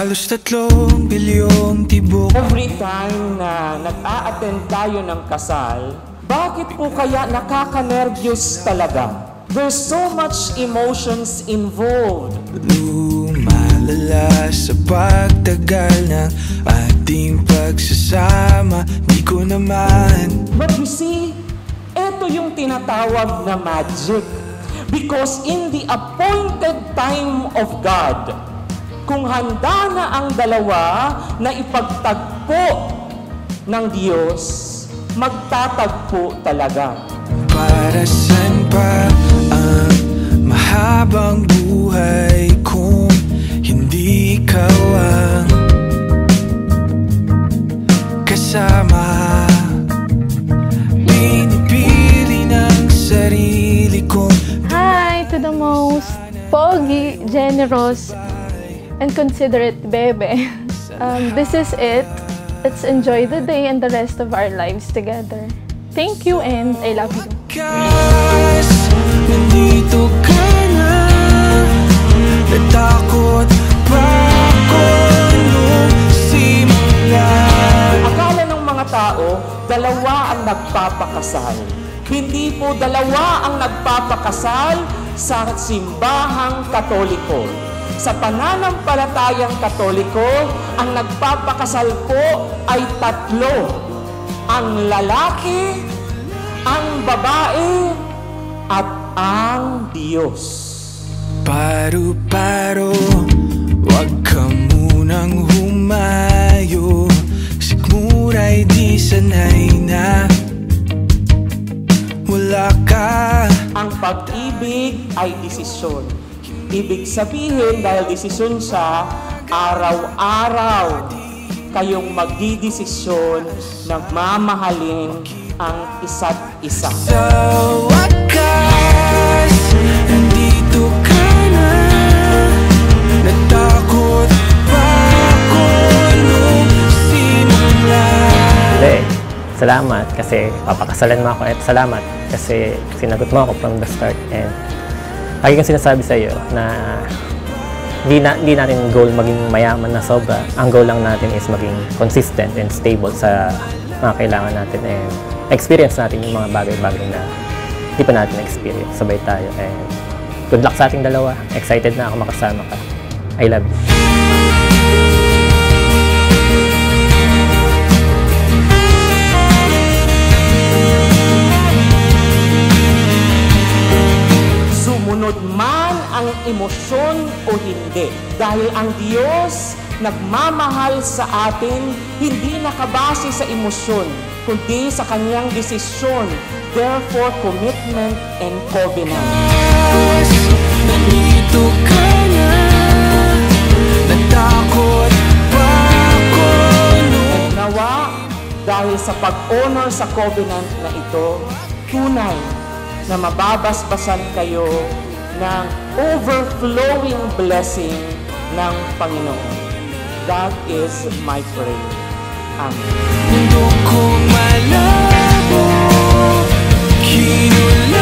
Halos 3 bilyong tibok. Every time na nag-a-attend tayo ng kasal, bakit po kaya nakaka-nervyos talaga? There's so much emotions involved. Lumalala sa pagtagal ng ating pagsasama, di ko naman. But you see, ito yung tinatawag na magic. Because in the appointed time of God, kung handa na ang dalawa na ipagtagpo ng Diyos, magtatagpo talaga. Para saan pa ang mahabang buhay kung hindi ikaw ang kasama? Pinipili ng sarili ko. Hi to the most pogi, generous, and considerate bebe. This is it. Let's enjoy the day and the rest of our lives together. Thank you and I love you. Nandito ka na, natakot pa ako nung simula. Akala ng mga tao, dalawa ang nagpapakasal. Hindi po dalawa ang nagpapakasal sa simbahang Katoliko. Sa pananampalatayang Katoliko, ang nagpapakasal po ay 3. Ang lalaki, ang babae, at ang Diyos. Paru-paro, wag ka munang humayo. Sigura'y di sanay na wala ka. Ang pag-ibig ay desisyon. Ibig sabihin, dahil desisyon siya, araw-araw kayong magdidesisyon na mamahalin ang isa't isa. Sa wakas, nandito ka na, natakot pa ako nung simula. Hindi, salamat kasi papakasalan mo ako at salamat kasi sinagot mo ako from the start. And lagi kong sinasabi sa iyo na hindi natin goal maging mayaman na sobra. Ang goal lang natin is maging consistent and stable sa mga kailangan natin and experience natin yung mga bagay-bagay na hindi pa natin experience. Sabay tayo and good luck sa ating dalawa. Excited na ako makasama ka. I love you. Sumunod man ang emosyon o hindi. Dahil ang Diyos nagmamahal sa atin, hindi nakabase sa emosyon, kundi sa kanyang desisyon. Therefore, commitment and covenant. Nandito ka na, natakot pa ako nung. Nawa, dahil sa pag-honor sa covenant na ito, tunay na mababasbasan kayo ng overflowing blessing ng Panginoon. That is my prayer. Amen. Mundo kong malabo, kinula.